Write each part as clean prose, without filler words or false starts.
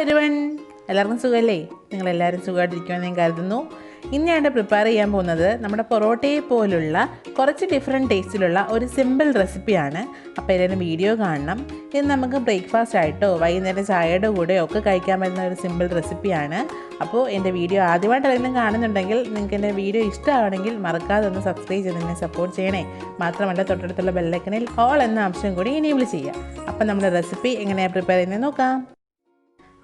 everyone, എല്ലാവർക്കും സുഖമല്ലേ? നിങ്ങളെല്ലാവരും സുഖമായിട്ടിരിക്കുമെന്ന് ഞാൻ കരുതുന്നു. ഇന്ന് ഞാൻ പ്രിപ്പയർ ചെയ്യാൻ പോകുന്നത് നമ്മുടെ പൊറോട്ടയെ പോലുള്ള കുറച്ച് ഡിഫറെൻറ്റ് ടേസ്റ്റിലുള്ള ഒരു സിമ്പിൾ റെസിപ്പിയാണ്. അപ്പോൾ എല്ലാവരും വീഡിയോ കാണണം. ഇത് നമുക്ക് ബ്രേക്ക്ഫാസ്റ്റ് ആയിട്ടോ വൈകുന്നേരം ചായയുടെ കൂടെയോ ഒക്കെ കഴിക്കാൻ പറ്റുന്ന ഒരു സിമ്പിൾ റെസിപ്പിയാണ്. അപ്പോൾ എൻ്റെ വീഡിയോ ആദ്യമായിട്ട് ആരെങ്കിലും കാണുന്നുണ്ടെങ്കിൽ നിങ്ങൾക്ക് എൻ്റെ വീഡിയോ ഇഷ്ടമാണെങ്കിൽ മറക്കാതെ ഒന്ന് സബ്സ്ക്രൈബ് ചെയ്ത് എന്നെ സപ്പോർട്ട് ചെയ്യണേ. മാത്രമല്ല തൊട്ടടുത്തുള്ള ബെല്ലൈക്കണിൽ ഓൾ എന്ന ഓപ്ഷൻ കൂടി എനേബിൾ ചെയ്യുക. അപ്പോൾ നമ്മുടെ റെസിപ്പി എങ്ങനെയാണ് പ്രിപ്പയർ ചെയ്യുന്നത് നോക്കാം.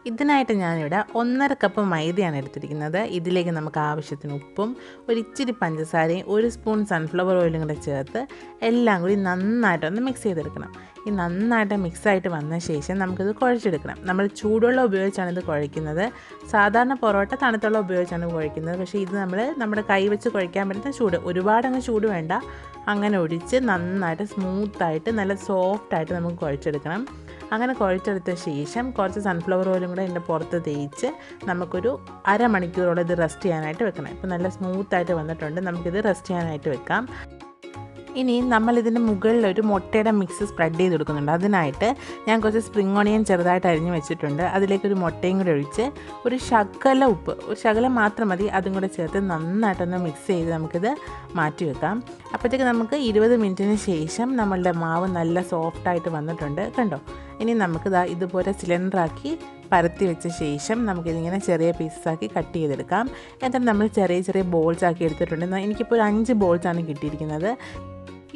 ഇതിനായിട്ട് ഞാനിവിടെ 1.5 കപ്പ് മൈദയാണ് എടുത്തിരിക്കുന്നത്. ഇതിലേക്ക് നമുക്ക് ആവശ്യത്തിന് ഉപ്പും ഒരിച്ചിരി പഞ്ചസാരയും 1 സ്പൂൺ സൺഫ്ലവർ ഓയിലും കൂടെ ചേർത്ത് എല്ലാം കൂടി നന്നായിട്ടൊന്ന് മിക്സ് ചെയ്തെടുക്കണം. ഈ നന്നായിട്ട് മിക്സായിട്ട് വന്ന ശേഷം നമുക്കിത് കുഴച്ചെടുക്കണം. നമ്മൾ ചൂടുവെള്ളം ഉപയോഗിച്ചാണ് ഇത് കുഴയ്ക്കുന്നത്. സാധാരണ പൊറോട്ട തണുത്തുള്ള ഉപയോഗിച്ചാണ് കുഴയ്ക്കുന്നത്. പക്ഷേ ഇത് നമ്മുടെ കൈ വെച്ച് കുഴയ്ക്കാൻ പറ്റുന്ന ചൂട്, ഒരുപാടങ്ങ് ചൂട് വേണ്ട. അങ്ങനെ ഒഴിച്ച് നന്നായിട്ട് സ്മൂത്തായിട്ട് നല്ല സോഫ്റ്റായിട്ട് നമുക്ക് കുഴച്ചെടുക്കണം. അങ്ങനെ കുഴച്ചെടുത്ത ശേഷം കുറച്ച് സൺഫ്ലവർ ഓയിലും കൂടെ ഇതിൻ്റെ പുറത്ത് തേച്ച് നമുക്കൊരു അരമണിക്കൂറോളം ഇത് റെസ്റ്റ് ചെയ്യാനായിട്ട് വെക്കണം. ഇപ്പോൾ നല്ല സ്മൂത്തായിട്ട് വന്നിട്ടുണ്ട്. നമുക്കിത് റെസ്റ്റ് ചെയ്യാനായിട്ട് വെക്കാം. ഇനി നമ്മളിതിൻ്റെ മുകളിൽ ഒരു മുട്ടയുടെ മിക്സ് സ്പ്രെഡ് ചെയ്ത് കൊടുക്കുന്നുണ്ട്. അതിനായിട്ട് ഞാൻ കുറച്ച് സ്പ്രിംഗ് ഓണിയൻ ചെറുതായിട്ട് അരിഞ്ഞ് വെച്ചിട്ടുണ്ട്. അതിലേക്കൊരു മുട്ടയും കൂടെ ഒഴിച്ച് ഒരു ശകല ഉപ്പ്, ഒരു ശകലം മാത്രം മതി, അതും കൂടെ ചേർത്ത് നന്നായിട്ടൊന്ന് മിക്സ് ചെയ്ത് നമുക്കിത് മാറ്റി വെക്കാം. അപ്പോഴത്തേക്ക് നമുക്ക് 20 മിനിറ്റിന് ശേഷം നമ്മളുടെ മാവ് നല്ല സോഫ്റ്റായിട്ട് വന്നിട്ടുണ്ട്. കണ്ടോ? ഇനി നമുക്കിത് ഇതുപോലെ സിലിണ്ടറാക്കി പരത്തി വെച്ച ശേഷം നമുക്കിതിങ്ങനെ ചെറിയ പീസസാക്കി കട്ട് ചെയ്തെടുക്കാം. എന്നിട്ട് നമ്മൾ ചെറിയ ചെറിയ ബോൾസ് ആക്കി എടുത്തിട്ടുണ്ട്. എനിക്കിപ്പോൾ ഒരു 5 ബോൾസാണ് കിട്ടിയിരിക്കുന്നത്.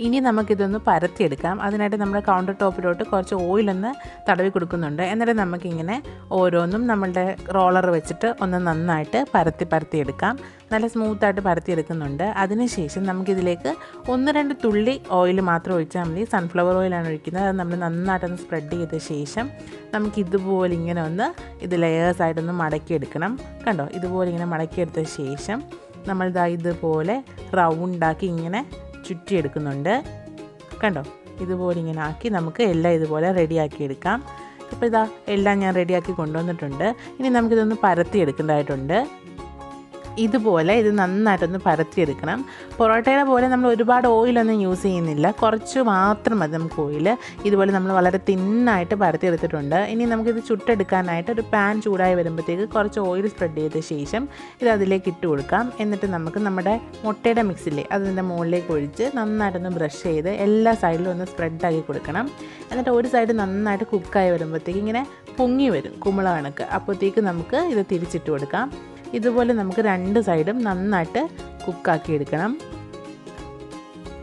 ഇനി നമുക്കിതൊന്ന് പരത്തിയെടുക്കാം. അതിനായിട്ട് നമ്മുടെ കൗണ്ടർ ടോപ്പിലോട്ട് കുറച്ച് ഓയിലൊന്ന് തടവി കൊടുക്കുന്നുണ്ട്. എന്നിട്ട് നമുക്കിങ്ങനെ ഓരോന്നും നമ്മളുടെ റോളർ വെച്ചിട്ട് ഒന്ന് നന്നായിട്ട് പരത്തിയെടുക്കാം. നല്ല സ്മൂത്തായിട്ട് പരത്തിയെടുക്കുന്നുണ്ട്. അതിനുശേഷം നമുക്കിതിലേക്ക് 1-2 തുള്ളി ഓയിൽ മാത്രം ഒഴിച്ചാൽ മതി. സൺഫ്ലവർ ഓയിലാണ് ഒഴിക്കുന്നത്. അത് നമ്മൾ നന്നായിട്ടൊന്ന് സ്പ്രെഡ് ചെയ്ത ശേഷം നമുക്കിതുപോലെ ഇങ്ങനെ ഒന്ന് ഇത് ലെയേഴ്സായിട്ടൊന്ന് മടക്കിയെടുക്കണം. കണ്ടോ? ഇതുപോലെ ഇങ്ങനെ മടക്കിയെടുത്ത ശേഷം നമ്മളിതാ ഇതുപോലെ റൗണ്ടാക്കി ഇങ്ങനെ ചുറ്റിയെടുക്കുന്നുണ്ട്. കണ്ടോ? ഇതുപോലെ ഇങ്ങനെ ആക്കി നമുക്ക് എല്ലാം ഇതുപോലെ റെഡിയാക്കി എടുക്കാം. ഇപ്പോൾ ഇതാ എല്ലാം ഞാൻ റെഡിയാക്കി കൊണ്ടുവന്നിട്ടുണ്ട്. ഇനി നമുക്കിതൊന്ന് പരത്തിയെടുക്കേണ്ടതായിട്ടുണ്ട്. ഇതുപോലെ ഇത് നന്നായിട്ടൊന്ന് പരത്തിയെടുക്കണം. പൊറോട്ടയുടെ പോലെ നമ്മൾ ഒരുപാട് ഓയിലൊന്നും യൂസ് ചെയ്യുന്നില്ല, കുറച്ച് മാത്രം മതി നമുക്ക് ഓയിൽ. ഇതുപോലെ നമ്മൾ വളരെ തിന്നായിട്ട് പരത്തിയെടുത്തിട്ടുണ്ട്. ഇനി നമുക്കിത് ചുട്ടെടുക്കാനായിട്ട് ഒരു പാൻ ചൂടായി വരുമ്പോഴത്തേക്ക് കുറച്ച് ഓയിൽ സ്പ്രെഡ് ചെയ്ത ശേഷം ഇത് അതിലേക്ക് ഇട്ട് കൊടുക്കാം. എന്നിട്ട് നമുക്ക് നമ്മുടെ മുട്ടയുടെ മിക്സില്ലേ അതിൻ്റെ മുകളിലേക്ക് ഒഴിച്ച് നന്നായിട്ടൊന്ന് ബ്രഷ് ചെയ്ത് എല്ലാ സൈഡിലും ഒന്ന് സ്പ്രെഡാക്കി കൊടുക്കണം. എന്നിട്ട് ഒരു സൈഡ് നന്നായിട്ട് കുക്കായി വരുമ്പോഴത്തേക്ക് ഇങ്ങനെ പൊങ്ങി വരും കുമിള കണക്ക്. അപ്പോഴത്തേക്ക് നമുക്ക് ഇത് തിരിച്ചിട്ട് കൊടുക്കാം. ഇതുപോലെ നമുക്ക് 2 സൈഡും നന്നായിട്ട് കുക്കാക്കി എടുക്കണം.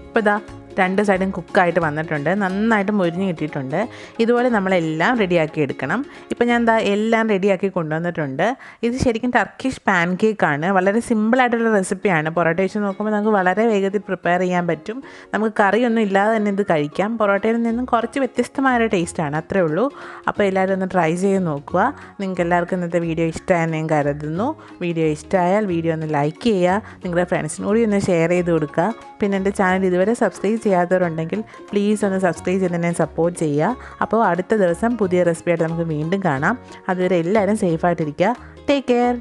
ഇപ്പോൾ ഇതാ 2 സൈഡും കുക്കായിട്ട് വന്നിട്ടുണ്ട്. നന്നായിട്ട് മൊരിഞ്ഞ് കിട്ടിയിട്ടുണ്ട്. ഇതുപോലെ നമ്മളെല്ലാം റെഡിയാക്കി എടുക്കണം. ഇപ്പോൾ ഞാൻ എല്ലാം റെഡിയാക്കി കൊണ്ടുവന്നിട്ടുണ്ട്. ഇത് ശരിക്കും ടർക്കിഷ് പാൻകേക്കാണ്. വളരെ സിമ്പിളായിട്ടുള്ള റെസിപ്പിയാണ്. പൊറോട്ട വെച്ച് നോക്കുമ്പോൾ നമുക്ക് വളരെ വേഗത്തിൽ പ്രിപ്പയർ ചെയ്യാൻ പറ്റും. നമുക്ക് കറിയൊന്നും ഇല്ലാതെ തന്നെ ഇത് കഴിക്കാം. പൊറോട്ടയിൽ നിന്നും കുറച്ച് വ്യത്യസ്തമായ ടേസ്റ്റാണ്, അത്രേ ഉള്ളൂ. അപ്പോൾ എല്ലാവരും ഒന്ന് ട്രൈ ചെയ്ത് നോക്കുക. നിങ്ങൾക്ക് എല്ലാവർക്കും ഇന്നത്തെ വീഡിയോ ഇഷ്ടമായെന്ന് ഞാൻ കരുതുന്നു. വീഡിയോ ഇഷ്ടമായാൽ വീഡിയോ ഒന്ന് ലൈക്ക് ചെയ്യുക, നിങ്ങളുടെ ഫ്രണ്ട്സിനും കൂടി ഒന്ന് ഷെയർ ചെയ്ത് കൊടുക്കുക. പിന്നെ എൻ്റെ ചാനൽ ഇതുവരെ സബ്സ്ക്രൈബ് ചെയ്യാത്തവരുണ്ടെങ്കിൽ പ്ലീസ് ഒന്ന് സബ്സ്ക്രൈബ് ചെയ്ത് എന്നെ സപ്പോർട്ട് ചെയ്യുക. അപ്പോൾ അടുത്ത ദിവസം പുതിയ റെസിപ്പിയായിട്ട് നമുക്ക് വീണ്ടും കാണാം. അതുവരെ എല്ലാവരും സേഫായിട്ടിരിക്കുക. Take care.